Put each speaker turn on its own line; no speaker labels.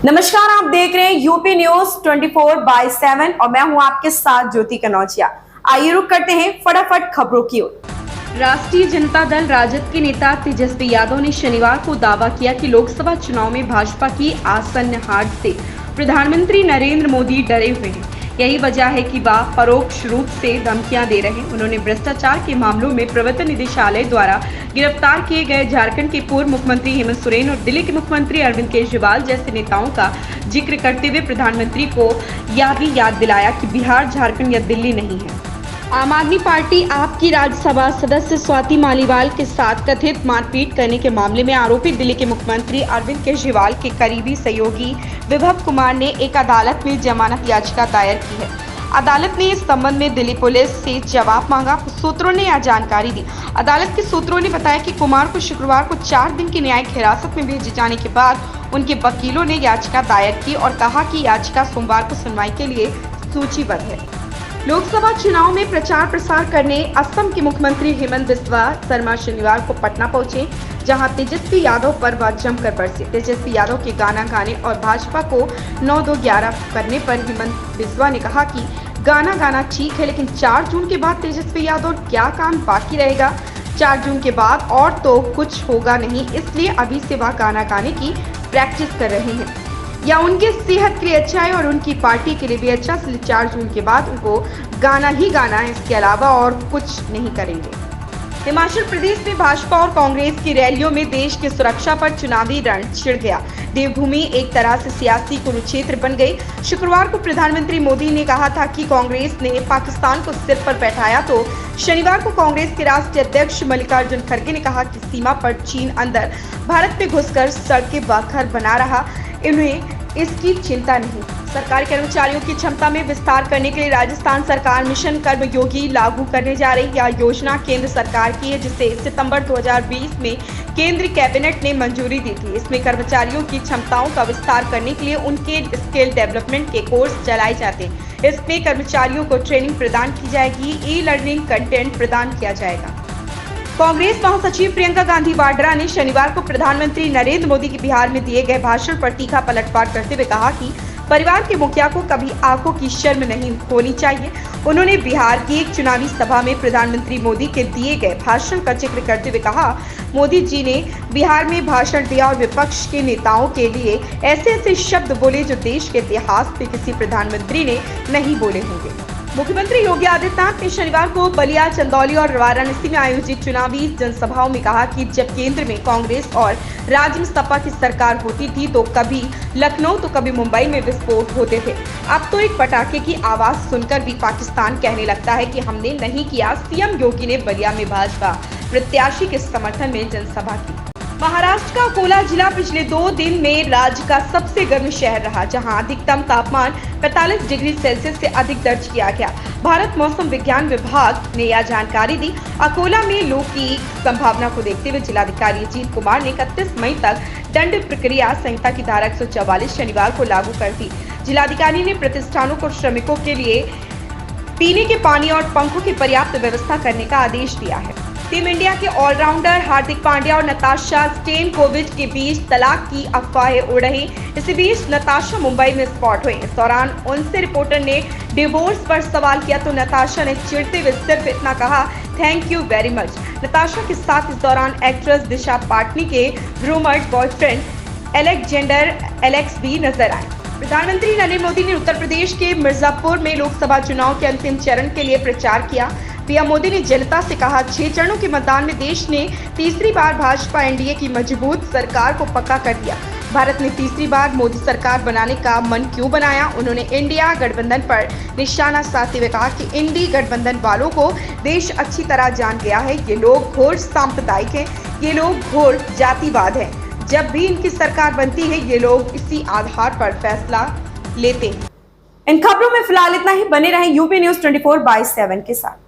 नमस्कार, आप देख रहे हैं यूपी न्यूज 24/7 और मैं हूं आपके साथ ज्योति कनौजिया। आइए रुक करते हैं फटाफट खबरों की ओर।
राष्ट्रीय जनता दल राजद के नेता तेजस्वी यादव ने शनिवार को दावा किया कि लोकसभा चुनाव में भाजपा की आसन्न हार से प्रधानमंत्री नरेंद्र मोदी डरे हुए हैं। यही वजह है कि वह परोक्ष रूप से धमकियां दे रहे हैं। उन्होंने भ्रष्टाचार के मामलों में प्रवर्तन निदेशालय द्वारा गिरफ्तार किए गए झारखंड के पूर्व मुख्यमंत्री हेमंत सोरेन और दिल्ली के मुख्यमंत्री अरविंद केजरीवाल जैसे नेताओं का जिक्र करते हुए प्रधानमंत्री को यह भी याद दिलाया कि बिहार, झारखंड या दिल्ली नहीं है। आम आदमी पार्टी आप की राज्यसभा सदस्य स्वाति मालीवाल के साथ कथित मारपीट करने के मामले में आरोपित दिल्ली के मुख्यमंत्री अरविंद केजरीवाल के करीबी सहयोगी विभव कुमार ने एक अदालत में जमानत याचिका दायर की है। अदालत ने इस संबंध में दिल्ली पुलिस से जवाब मांगा। सूत्रों ने यह जानकारी दी। अदालत के सूत्रों ने बताया कि कुमार को शुक्रवार को 4 दिन की न्यायिक हिरासत में भेजे जाने के बाद उनके वकीलों ने याचिका दायर की और कहा कि याचिका सोमवार को सुनवाई के लिए सूचीबद्ध है। लोकसभा चुनाव में प्रचार प्रसार करने असम के मुख्यमंत्री हेमंत बिस्वा शर्मा शनिवार को पटना पहुंचे, जहां तेजस्वी यादव पर वह जमकर बरसे। तेजस्वी यादव के गाना गाने और भाजपा को 9-2-11 करने पर हेमंत बिस्वा ने कहा कि गाना गाना ठीक है, लेकिन 4 जून के बाद तेजस्वी यादव क्या काम बाकी रहेगा। 4 जून के बाद और तो कुछ होगा नहीं, इसलिए अभी से वह गाना गाने की प्रैक्टिस कर रहे हैं। या उनके सेहत के लिए अच्छा है और उनकी पार्टी के लिए भी अच्छा, इसलिए 4 जून के बाद उनको गाना ही गाना है, इसके अलावा और कुछ नहीं करेंगे। हिमाचल प्रदेश में भाजपा और कांग्रेस की रैलियों में देश की सुरक्षा पर चुनावी रण छिड़ गया। देवभूमि एक तरह से सियासी कुरुक्षेत्र बन गई। शुक्रवार को प्रधानमंत्री मोदी ने कहा था कि कांग्रेस ने पाकिस्तान को सिर पर बैठाया, तो शनिवार को कांग्रेस के राष्ट्रीय अध्यक्ष मल्लिकार्जुन खड़गे ने कहा कि सीमा पर चीन अंदर भारत में घुसकर सड़कें व घर बना रहा, इन्हें इसकी चिंता नहीं। सरकारी कर्मचारियों की क्षमता में विस्तार करने के लिए राजस्थान सरकार मिशन कर्मयोगी लागू करने जा रही। यह योजना केंद्र सरकार की है, जिसे सितंबर 2020 में केंद्रीय कैबिनेट ने मंजूरी दी थी। इसमें कर्मचारियों की क्षमताओं का विस्तार करने के लिए उनके स्किल डेवलपमेंट के कोर्स चलाए जाते हैं। इसमें कर्मचारियों को ट्रेनिंग प्रदान की जाएगी, ई लर्निंग कंटेंट प्रदान किया जाएगा। कांग्रेस महासचिव प्रियंका गांधी वाड्रा ने शनिवार को प्रधानमंत्री नरेंद्र मोदी के बिहार में दिए गए भाषण पर तीखा पलटवार करते हुए कहा कि परिवार के मुखिया को कभी आंखों की शर्म नहीं होनी चाहिए। उन्होंने बिहार की एक चुनावी सभा में प्रधानमंत्री मोदी के दिए गए भाषण का जिक्र करते हुए कहा, मोदी जी ने बिहार में भाषण दिया और विपक्ष के नेताओं के लिए ऐसे ऐसे शब्द बोले जो देश के इतिहास में किसी प्रधानमंत्री ने नहीं बोले होंगे। मुख्यमंत्री योगी आदित्यनाथ ने शनिवार को बलिया, चंदौली और वाराणसी में आयोजित चुनावी जनसभाओं में कहा कि जब केंद्र में कांग्रेस और राज्य में सपा की सरकार होती थी तो कभी लखनऊ तो कभी मुंबई में विस्फोट होते थे। अब तो एक पटाखे की आवाज सुनकर भी पाकिस्तान कहने लगता है कि हमने नहीं किया। सीएम योगी ने बलिया में भाजपा प्रत्याशी के समर्थन में जनसभा की। महाराष्ट्र का अकोला जिला पिछले 2 दिन में राज्य का सबसे गर्म शहर रहा, जहां अधिकतम तापमान 45 डिग्री सेल्सियस से अधिक दर्ज किया गया। भारत मौसम विज्ञान विभाग ने यह जानकारी दी। अकोला में लू की संभावना को देखते हुए जिलाधिकारी अजीत कुमार ने 31 मई तक दंड प्रक्रिया संहिता की धारा 144 शनिवार को लागू कर दी। जिलाधिकारी ने प्रतिष्ठानों को श्रमिकों के लिए पीने के पानी और पंखों की पर्याप्त व्यवस्था करने का आदेश दिया है। टीम इंडिया के ऑलराउंडर हार्दिक पांड्या और नताशा स्टेनकोविच के बीच तलाक की अफवाहें उड़ रही। इसी बीच नताशा मुंबई में स्पॉट हुई। इस दौरान उनसे रिपोर्टर ने डिवोर्स पर सवाल किया तो नताशा ने चिढ़ते हुए सिर्फ इतना कहा, thank you very much. Natasha के साथ इस दौरान एक्ट्रेस दिशा पाटनी के रूमर्ड बॉयफ्रेंड एलेक्स भी नजर आए। प्रधानमंत्री नरेंद्र मोदी ने उत्तर प्रदेश के मिर्जापुर में लोकसभा चुनाव के अंतिम चरण के लिए प्रचार किया। पीएम मोदी ने जनता से कहा, 6 चरणों के मतदान में देश ने तीसरी बार भाजपा एनडीए की मजबूत सरकार को पक्का कर दिया। भारत ने तीसरी बार मोदी सरकार बनाने का मन क्यों बनाया। उन्होंने इंडिया गठबंधन पर निशाना साधते हुए कहा कि इंडी गठबंधन वालों को देश अच्छी तरह जान गया है। ये लोग घोर सांप्रदायिक हैं, ये लोग घोर जातिवाद हैं। जब भी इनकी सरकार बनती है ये लोग इसी आधार पर फैसला लेते हैं।
इन खबरों में फिलहाल इतना ही। बने रहें यूपी न्यूज 24/7 के साथ।